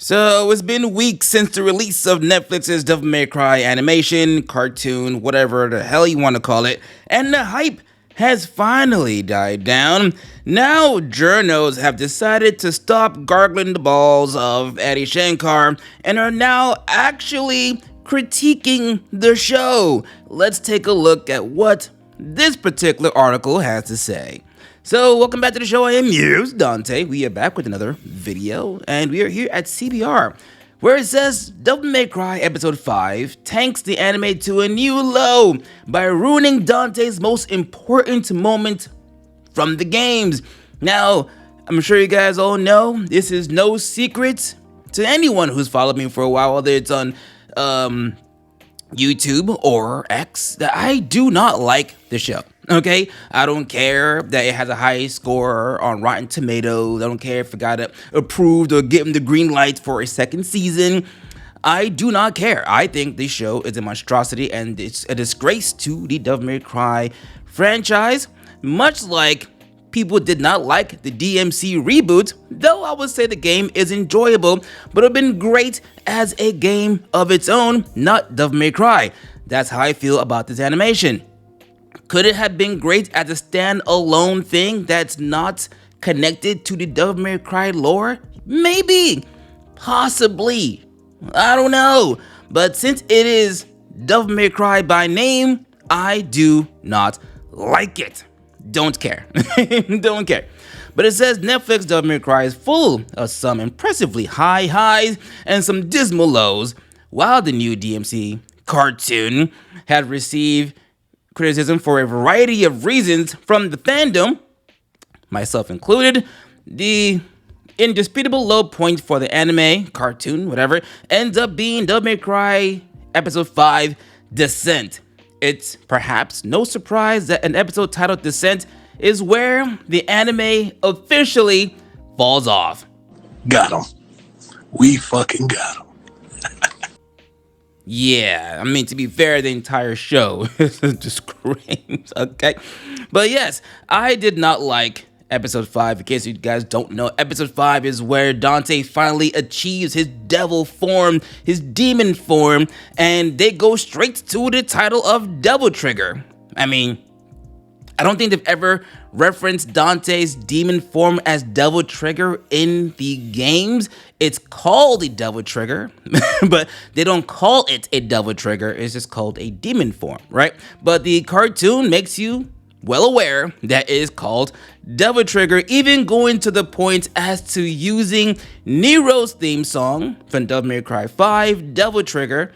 So it's been weeks since the release of Netflix's Devil May Cry animation, cartoon, whatever the hell you want to call it, and the hype has finally died down. Now Journos have decided to stop gargling the balls of Eddie Shankar and are now actually critiquing the show. Let's take a look at what this particular article has to say. So, welcome back to the show. I am yours, Dante. We are back with another video, and we are here at CBR, where it says Devil May Cry Episode 5 tanks the anime to a new low by ruining Dante's most important moment from the games. Now, I'm sure you guys all know this is no secret to anyone who's followed me for a while, whether it's on YouTube or X, that I do not like the show. Okay, I don't care that it has a high score on Rotten Tomatoes. I don't care if it got approved or given the green light for a second season. I do not care. I think this show is a monstrosity and it's a disgrace to the Devil May Cry franchise, much like people did not like the DMC reboot, though I would say the game is enjoyable, but it would have been great as a game of its own, not Devil May Cry. That's how I feel about this animation. Could it have been great as a standalone thing that's not connected to the Devil May Cry lore? Maybe. Possibly. I don't know. But since it is Devil May Cry by name, I do not like it. Don't care. Don't care. But it says Netflix Devil May Cry is full of some impressively high highs and some dismal lows, while the new DMC cartoon had received criticism for a variety of reasons from the fandom, myself included. The indisputable low point for the anime, cartoon, whatever, ends up being Devil May Cry Episode 5, Descent. It's perhaps no surprise that an episode titled Descent is where the anime officially falls off. Got him. We fucking got him. Yeah, I mean, to be fair, the entire show just screams, okay? But yes, I did not like Episode 5. In case you guys don't know, Episode 5 is where Dante finally achieves his devil form, his demon form, and they go straight to the title of Devil Trigger. I mean, I don't think they've ever referenced Dante's demon form as Devil Trigger in the games. It's called a Devil Trigger, but they don't call it a Devil Trigger. It's just called a demon form, right? But the cartoon makes you well aware that it is called Devil Trigger, even going to the point as to using Nero's theme song from Devil May Cry 5, Devil Trigger,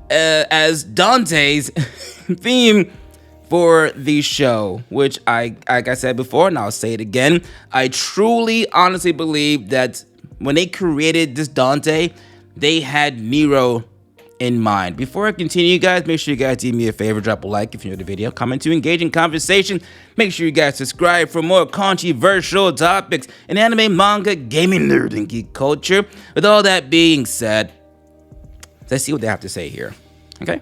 as Dante's theme for the show, which like I said before, and I'll say it again, I truly, honestly believe that when they created this Dante, they had Nero in mind. Before I continue, guys, make sure you guys do me a favor, drop a like if you enjoyed the video, comment to engage in conversation. Make sure you guys subscribe for more controversial topics in anime, manga, gaming, nerd, and geek culture. With all that being said, let's see what they have to say here. Okay?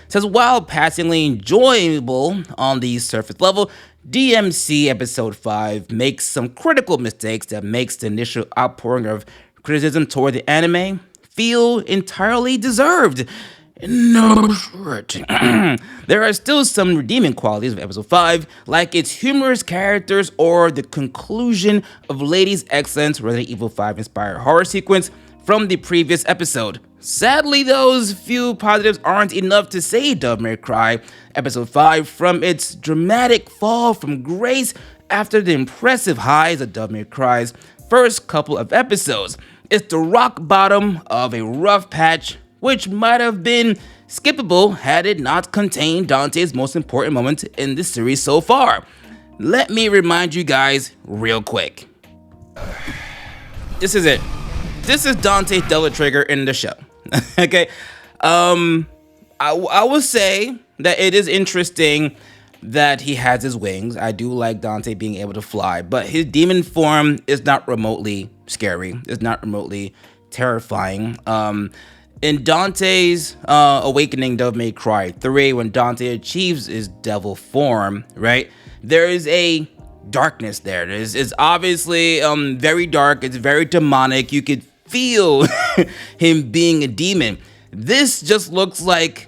It says, while passingly enjoyable on the surface level, DMC Episode 5 makes some critical mistakes that makes the initial outpouring of criticism toward the anime feel entirely deserved. No shit. There are still some redeeming qualities of Episode 5, like its humorous characters or the conclusion of Lady's Excellence Resident Evil 5 inspired horror sequence from the previous episode. Sadly, those few positives aren't enough to save Devil May Cry Episode 5 from its dramatic fall from grace after the impressive highs of Devil May Cry's first couple of episodes. It's the rock bottom of a rough patch, which might have been skippable had it not contained Dante's most important moment in the series so far. Let me remind you guys real quick. This is it. This is Dante's Devil Trigger in the show. Okay, I will say that it is interesting that he has his wings. I do like Dante being able to fly, but his demon form is not remotely scary. It's not remotely terrifying. In Dante's Awakening Devil May Cry 3, when Dante achieves his devil form, right, there is a darkness there. It's obviously very dark. It's very demonic. You could feel him being a demon. This just looks like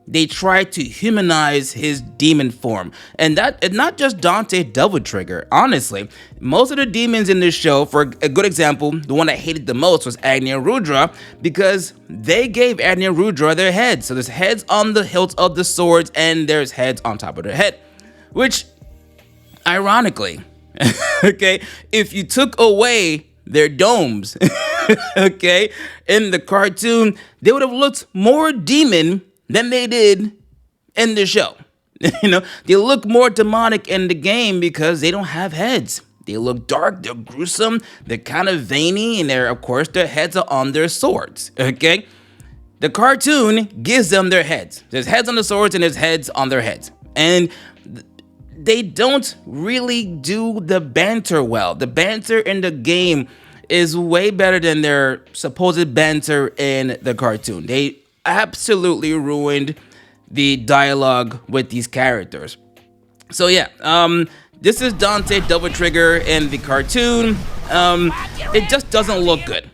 they try to humanize his demon form. And not just Dante Devil Trigger. Honestly, most of the demons in this show, for a good example, the one I hated the most was Agni and Rudra, because they gave Agni and Rudra their heads. So there's heads on the hilts of the swords, and there's heads on top of their head. Which, ironically, okay, if you took away their domes, okay, in the cartoon, they would have looked more demon than they did in the show. They look more demonic in the game because they don't have heads. They look dark, they're gruesome, they're kind of veiny, and of course, their heads are on their swords, okay? The cartoon gives them their heads. There's heads on the swords and there's heads on their heads. And they don't really do the banter well. The banter in the game is way better than their supposed banter in the cartoon. They absolutely ruined the dialogue with these characters. So yeah, this is Dante Double Trigger in the cartoon. It just doesn't look good.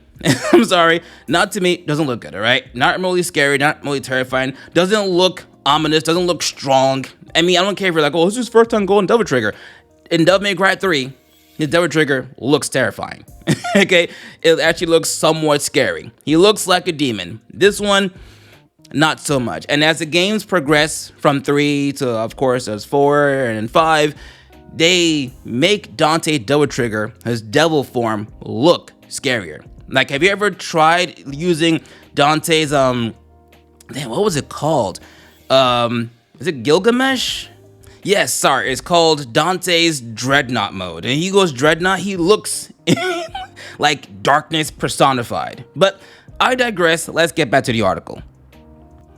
I'm sorry, not to me, doesn't look good, all right? Not really scary, not really terrifying, doesn't look ominous, doesn't look strong. I mean, I don't care if you're like, oh, this is first time going Devil Trigger. In Devil May Cry 3, his Devil Trigger looks terrifying. Okay, it actually looks somewhat scary. He looks like a demon. This one, not so much. And as the games progress from 3 to, of course, there's 4 and 5, they make Dante Devil Trigger, his devil form, look scarier. Like, have you ever tried using Dante's, what was it called? Is it Gilgamesh? Yes, sorry, it's called Dante's Dreadnought mode. And he goes Dreadnought, he looks like darkness personified. But I digress, let's get back to the article.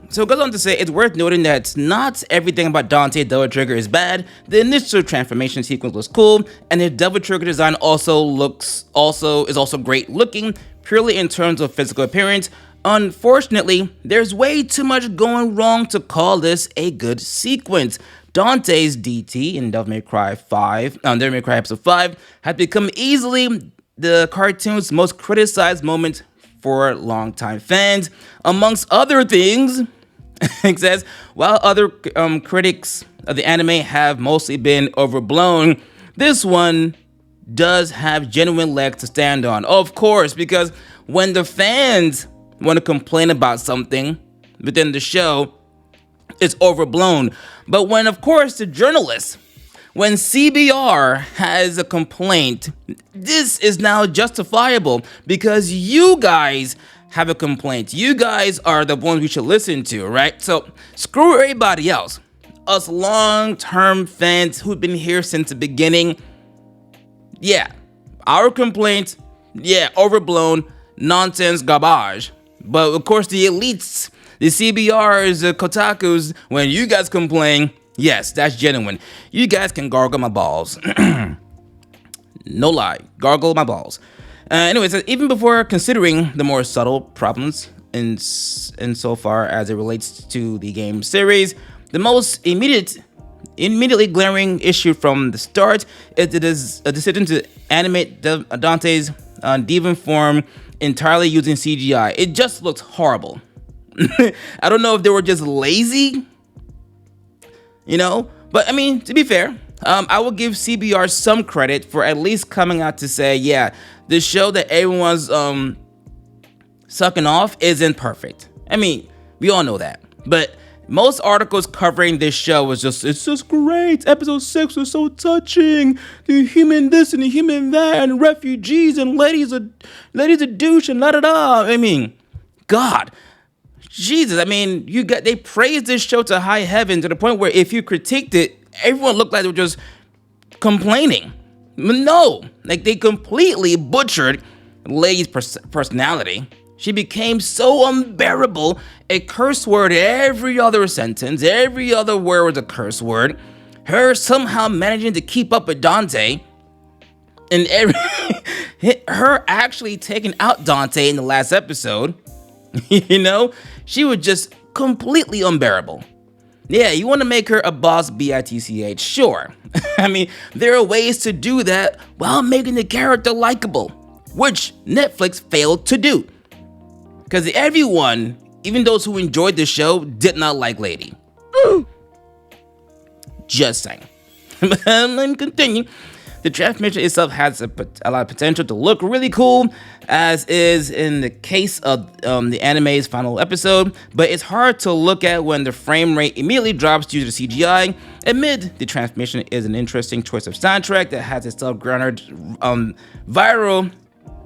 So it goes on to say, it's worth noting that not everything about Dante Devil Trigger is bad. The initial transformation sequence was cool, and his Devil Trigger design is also great looking, purely in terms of physical appearance. Unfortunately, there's way too much going wrong to call this a good sequence. Dante's DT in Devil May Cry 5, Devil May Cry Episode 5, has become easily the cartoon's most criticized moment for longtime fans. Amongst other things, it says, while other critics of the anime have mostly been overblown, this one does have genuine legs to stand on. Of course, because when the fans want to complain about something within the show, it's overblown. But when, of course, the journalists, when CBR has a complaint, this is now justifiable because you guys have a complaint. You guys are the ones we should listen to, right? So screw everybody else. Us long-term fans who've been here since the beginning, yeah, our complaint, yeah, overblown, nonsense, garbage. But of course, the elites, the CBRs, the Kotakus, when you guys complain, yes, that's genuine. You guys can gargle my balls. No lie, gargle my balls. Anyways, even before considering the more subtle problems in so far as it relates to the game series, the most immediately glaring issue from the start is a decision to animate Dante's demon form entirely using CGI. It just looks horrible. I don't know if they were just lazy, but I mean, to be fair, I will give CBR some credit for at least coming out to say, yeah, the show that everyone's sucking off isn't perfect. I mean, we all know that, but most articles covering this show was it's just great. Episode 6 was so touching. The human this and the human that, and refugees and ladies a douche and la-da-da. I mean, God, Jesus. I mean, they praised this show to high heaven to the point where if you critiqued it, everyone looked like they were just complaining. No, like they completely butchered Lay's personality. She became so unbearable, a curse word her other sentence, every other word was a curse word. Her somehow managing to keep up with Dante, and her actually taking out Dante in the last episode, she was just completely unbearable. Yeah, you want to make her a boss bitch, sure. I mean, there are ways to do that while making the character likable. which Netflix failed to do. Because everyone, even those who enjoyed the show, did not like Lady. Just saying. Let me continue. The transformation itself has a lot of potential to look really cool, as is in the case of the anime's final episode, but it's hard to look at when the frame rate immediately drops due to CGI. Amid the transformation is an interesting choice of soundtrack that has itself garnered viral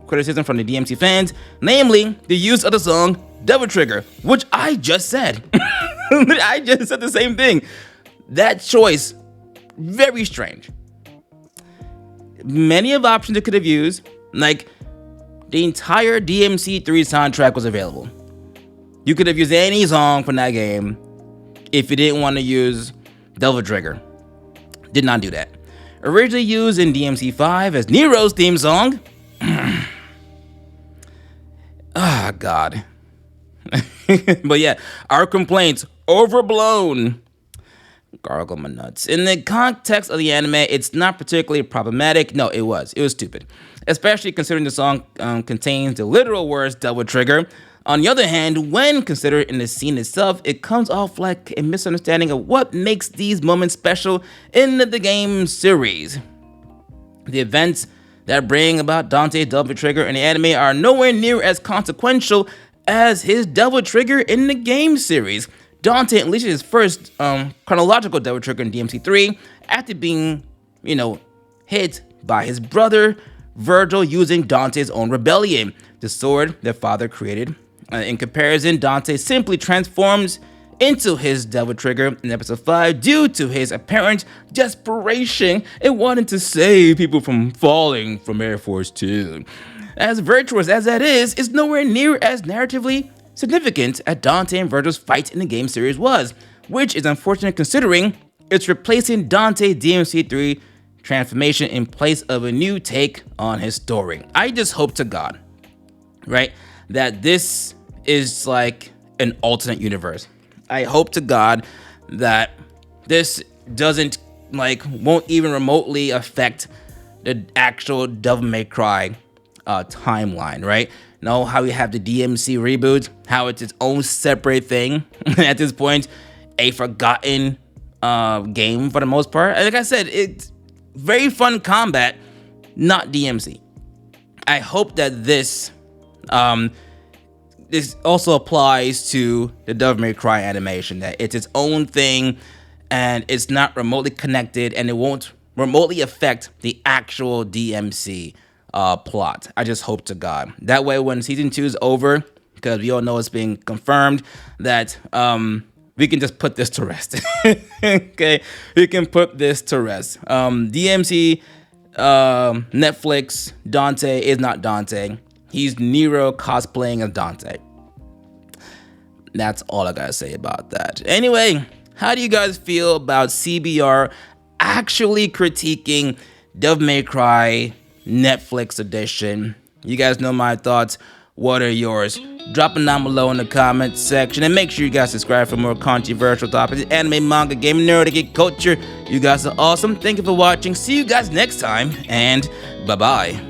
criticism from the DMC fans, namely the use of the song Devil Trigger, which I just said. I just said the same thing. That choice, very strange. Many of the options it could have used, like the entire DMC3 soundtrack was available. You could have used any song from that game if you didn't want to use Devil Trigger. Did not do that. Originally used in DMC5 as Nero's theme song. Ah, God. But yeah, our complaints overblown. Gargle my nuts. In the context of the anime, it's not particularly problematic. No, it was. It was stupid. Especially considering the song contains the literal words Devil Trigger. On the other hand, when considered in the scene itself, it comes off like a misunderstanding of what makes these moments special in the game series. The events that bring about Dante's Devil Trigger in the anime are nowhere near as consequential as his Devil Trigger in the game series. Dante unleashes his first chronological Devil Trigger in DMC3 after being, hit by his brother Virgil using Dante's own rebellion, the sword their father created. In comparison, Dante simply transforms into his Devil Trigger in episode 5 due to his apparent desperation in wanting to save people from falling from Air Force 2. As virtuous as that is, it's nowhere near as narratively significant as Dante and Virgil's fight in the game series was, which is unfortunate considering it's replacing Dante DMC3 transformation in place of a new take on his story. I just hope to God, right, that this is like an alternate universe. I hope to God that this won't even remotely affect the actual Devil May Cry timeline, right? Know how we have the DMC reboot, how it's its own separate thing at this point, a forgotten game for the most part. Like I said, it's very fun combat, not DMC. I hope that this also applies to the Devil May Cry animation, that it's its own thing and it's not remotely connected and it won't remotely affect the actual DMC plot. I just hope to God. That way when season 2 is over, because we all know it's being confirmed, that we can just put this to rest. Okay, we can put this to rest. DMC, Netflix, Dante is not Dante. He's Nero cosplaying as Dante. That's all I gotta say about that. Anyway, how do you guys feel about CBR actually critiquing Devil May Cry Netflix edition? You guys know my thoughts. What are yours? Drop them down below in the comments section, and make sure you guys subscribe for more controversial topics, anime, manga, gaming, nerd, geek culture. You guys are awesome. Thank you for watching. See you guys next time, and bye-bye.